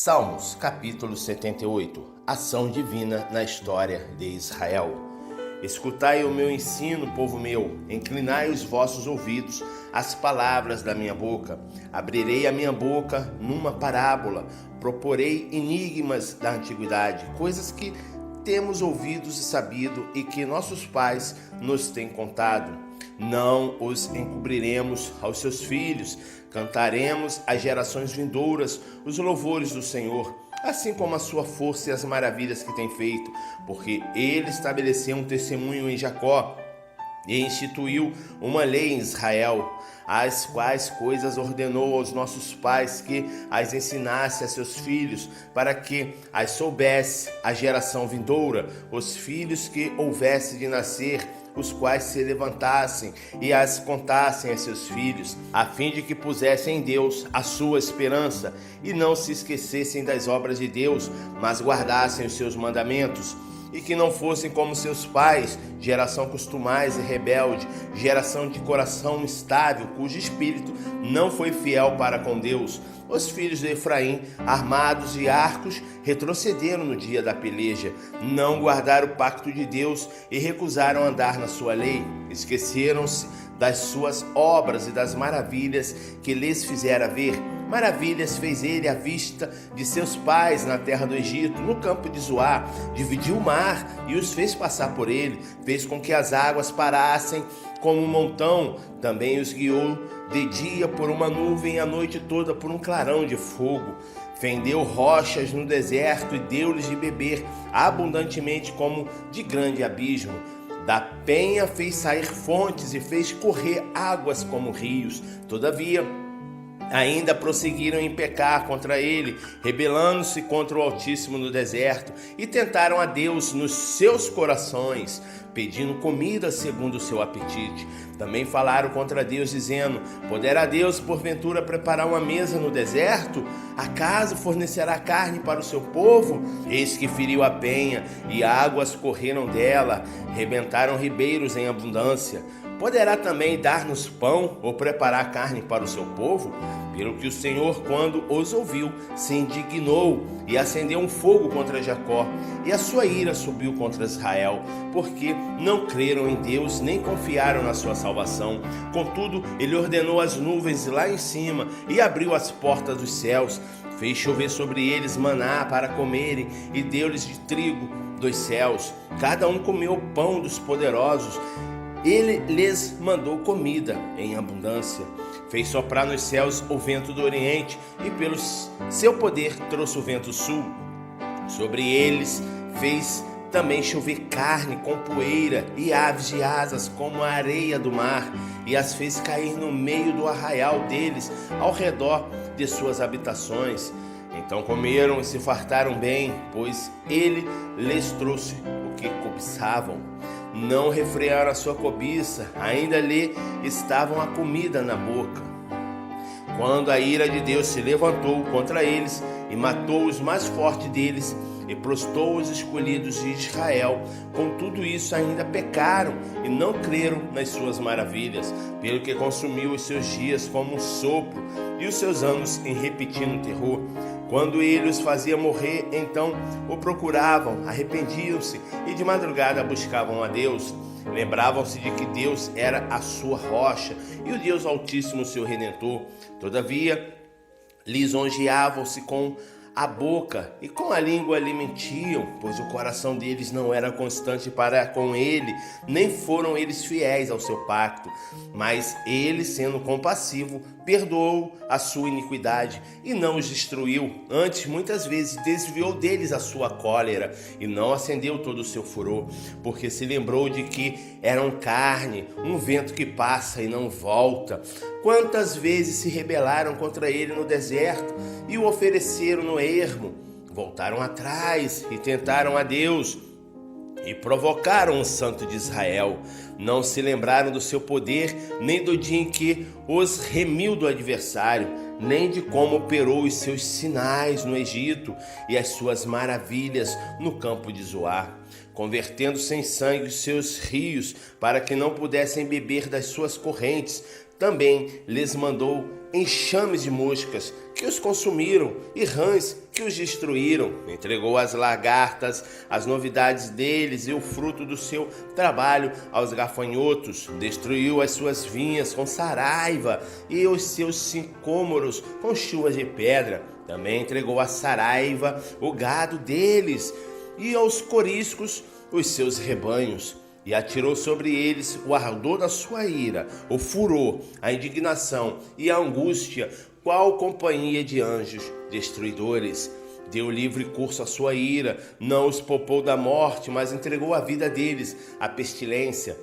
Salmos, capítulo 78. Ação divina na história de Israel. Escutai o meu ensino, povo meu, inclinai os vossos ouvidos às palavras da minha boca. Abrirei a minha boca numa parábola, proporei enigmas da antiguidade, coisas que temos ouvido e sabido e que nossos pais nos têm contado. Não os encobriremos aos seus filhos, cantaremos às gerações vindouras os louvores do Senhor, assim como a sua força e as maravilhas que tem feito, porque ele estabeleceu um testemunho em Jacó e instituiu uma lei em Israel, as quais coisas ordenou aos nossos pais que as ensinasse a seus filhos, para que as soubesse a geração vindoura, os filhos que houvesse de nascer, os quais se levantassem e as contassem a seus filhos, a fim de que pusessem em Deus a sua esperança e não se esquecessem das obras de Deus, mas guardassem os seus mandamentos, e que não fossem como seus pais, geração costumaz e rebelde, geração de coração instável, cujo espírito não foi fiel para com Deus. Os filhos de Efraim, armados de arcos, retrocederam no dia da peleja, não guardaram o pacto de Deus e recusaram andar na sua lei. Esqueceram-se das suas obras e das maravilhas que lhes fizera ver. Maravilhas fez ele à vista de seus pais na terra do Egito, no campo de Zoar. Dividiu o mar e os fez passar por ele. Fez com que as águas parassem como um montão. Também os guiou de dia por uma nuvem e a noite toda por um clarão de fogo. Fendeu rochas no deserto e deu-lhes de beber abundantemente como de grande abismo. Da penha fez sair fontes e fez correr águas como rios. Todavia, ainda prosseguiram em pecar contra ele, rebelando-se contra o Altíssimo no deserto, e tentaram a Deus nos seus corações, pedindo comida segundo o seu apetite. Também falaram contra Deus, dizendo: poderá Deus porventura preparar uma mesa no deserto? Acaso fornecerá carne para o seu povo? Eis que feriu a penha, e águas correram dela, rebentaram ribeiros em abundância. Poderá também dar-nos pão ou preparar carne para o seu povo? Pelo que o Senhor, quando os ouviu, se indignou e acendeu um fogo contra Jacó, e a sua ira subiu contra Israel, porque não creram em Deus nem confiaram na sua salvação. Contudo, ele ordenou as nuvens lá em cima e abriu as portas dos céus, fez chover sobre eles maná para comerem e deu-lhes de trigo dos céus. Cada um comeu o pão dos poderosos. Ele lhes mandou comida em abundância. Fez soprar nos céus o vento do oriente e pelo seu poder trouxe o vento sul. Sobre eles fez também chover carne com poeira e aves de asas como a areia do mar, e as fez cair no meio do arraial deles, ao redor de suas habitações. Então comeram e se fartaram bem, pois ele lhes trouxe o que cobiçavam. Não refrearam a sua cobiça, ainda lhe estavam a comida na boca. Quando a ira de Deus se levantou contra eles e matou os mais fortes deles e prostrou os escolhidos de Israel, com tudo isso ainda pecaram e não creram nas suas maravilhas, pelo que consumiu os seus dias como um sopro e os seus anos em repetindo terror. Quando ele os fazia morrer, então o procuravam, arrependiam-se e de madrugada buscavam a Deus. Lembravam-se de que Deus era a sua rocha e o Deus Altíssimo seu Redentor. Todavia, lisonjeavam-se com a boca e com a língua lhe mentiam, pois o coração deles não era constante para com ele, nem foram eles fiéis ao seu pacto. Mas ele, sendo compassivo, perdoou a sua iniquidade e não os destruiu. Antes, muitas vezes, desviou deles a sua cólera e não acendeu todo o seu furor, porque se lembrou de que eram carne, um vento que passa e não volta. Quantas vezes se rebelaram contra ele no deserto e o ofereceram no ermo? Voltaram atrás e tentaram a Deus e provocaram o Santo de Israel. Não se lembraram do seu poder, nem do dia em que os remiu do adversário, nem de como operou os seus sinais no Egito e as suas maravilhas no campo de Zoar, convertendo sem sangue os seus rios, para que não pudessem beber das suas correntes. Também lhes mandou enxames de moscas que os consumiram e rãs que os destruíram. Entregou às lagartas as novidades deles e o fruto do seu trabalho aos gafanhotos. Destruiu as suas vinhas com saraiva e os seus sicômoros com chuvas de pedra. Também entregou à saraiva o gado deles e aos coriscos os seus rebanhos. E atirou sobre eles o ardor da sua ira, o furor, a indignação e a angústia, qual companhia de anjos destruidores. Deu livre curso à sua ira, não os poupou da morte, mas entregou a vida deles à pestilência.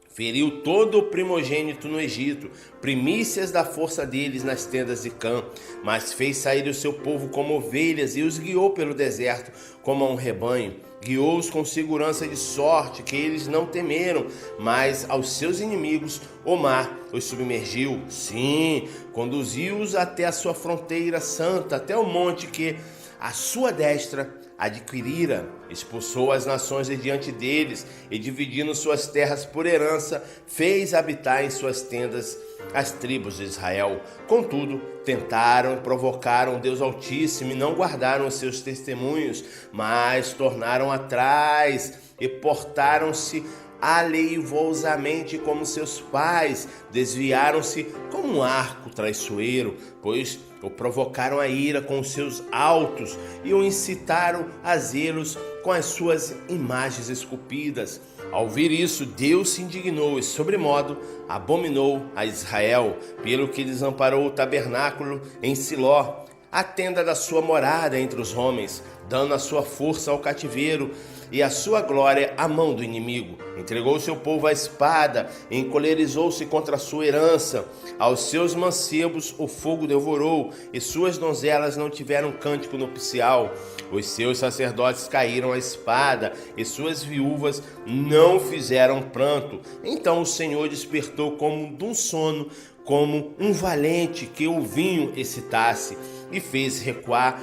Feriu todo o primogênito no Egito, primícias da força deles nas tendas de Cã, mas fez sair o seu povo como ovelhas e os guiou pelo deserto como a um rebanho. Guiou-os com segurança de sorte que eles não temeram, mas aos seus inimigos o mar os submergiu. Sim, conduziu-os até a sua fronteira santa, até o monte que a sua destra adquirira. Expulsou as nações de diante deles e, dividindo suas terras por herança, fez habitar em suas tendas as tribos de Israel. Contudo, tentaram e provocaram Deus Altíssimo e não guardaram os seus testemunhos, mas tornaram atrás e portaram-se aleivosamente como seus pais, desviaram-se como um arco traiçoeiro, pois o provocaram a ira com os seus altos e o incitaram a zelos com as suas imagens esculpidas. Ao ouvir isso, Deus se indignou e, sobremodo, abominou a Israel, pelo que desamparou o tabernáculo em Siló, a tenda da sua morada entre os homens, dando a sua força ao cativeiro e a sua glória à mão do inimigo. Entregou seu povo à espada, encolerizou-se contra a sua herança. Aos seus mancebos o fogo devorou, e suas donzelas não tiveram cântico nupcial. Os seus sacerdotes caíram à espada, e suas viúvas não fizeram pranto. Então o Senhor despertou como de um sono, como um valente que o vinho excitasse, e fez recuar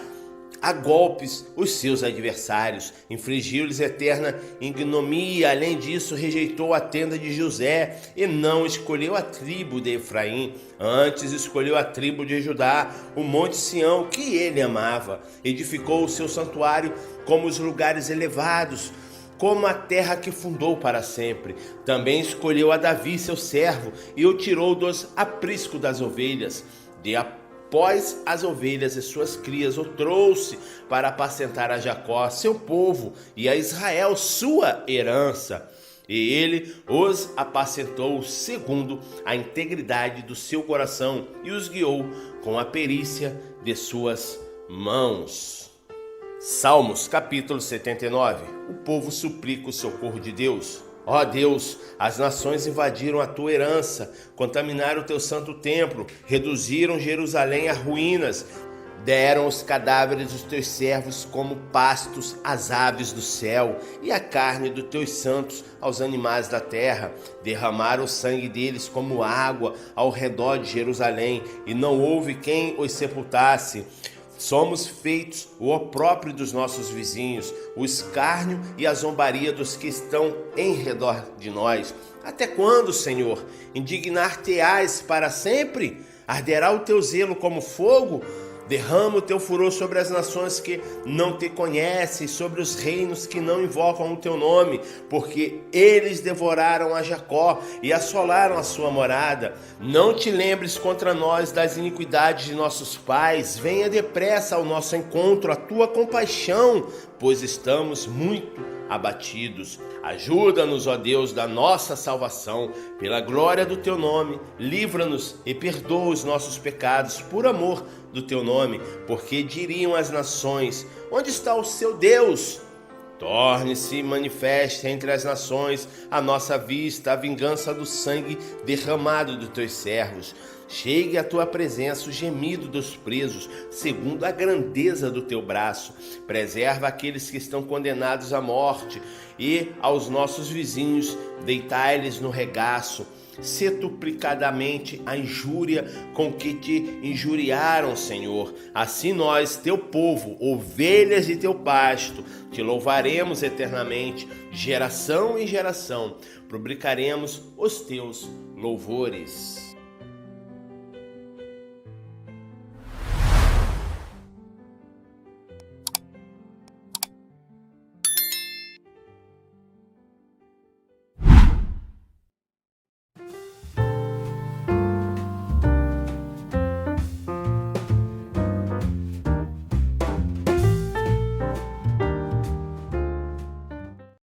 a golpes os seus adversários, infligiu-lhes eterna ignomia. Além disso, rejeitou a tenda de José e não escolheu a tribo de Efraim. Antes escolheu a tribo de Judá, o monte Sião, que ele amava. Edificou o seu santuário como os lugares elevados, como a terra que fundou para sempre. Também escolheu a Davi, seu servo, e o tirou dos apriscos das ovelhas. Após as ovelhas e suas crias, o trouxe para apacentar a Jacó, seu povo, e a Israel, sua herança. E ele os apacentou segundo a integridade do seu coração e os guiou com a perícia de suas mãos. Salmos capítulo 79. O povo suplica o socorro de Deus. Ó Deus, as nações invadiram a tua herança, contaminaram o teu santo templo, reduziram Jerusalém a ruínas, deram os cadáveres dos teus servos como pastos às aves do céu e a carne dos teus santos aos animais da terra. Derramaram o sangue deles como água ao redor de Jerusalém e não houve quem os sepultasse. Somos feitos o opróbrio dos nossos vizinhos, o escárnio e a zombaria dos que estão em redor de nós. Até quando, Senhor? Indignar-te-ás para sempre? Arderá o teu zelo como fogo? Derrama o teu furor sobre as nações que não te conhecem, sobre os reinos que não invocam o teu nome, porque eles devoraram a Jacó e assolaram a sua morada. Não te lembres contra nós das iniquidades de nossos pais, venha depressa ao nosso encontro a tua compaixão, pois estamos muito abatidos. Ajuda-nos, ó Deus, da nossa salvação, pela glória do teu nome, livra-nos e perdoa os nossos pecados por amor do teu nome, porque diriam as nações: onde está o seu Deus? Torne-se manifesta entre as nações à nossa vista a vingança do sangue derramado dos teus servos. Chegue à tua presença o gemido dos presos, segundo a grandeza do teu braço. Preserva aqueles que estão condenados à morte e aos nossos vizinhos deitai-lhes no regaço. Setuplicadamente a injúria com que te injuriaram, Senhor. Assim nós, teu povo, ovelhas de teu pasto, te louvaremos eternamente, geração em geração, publicaremos os teus louvores.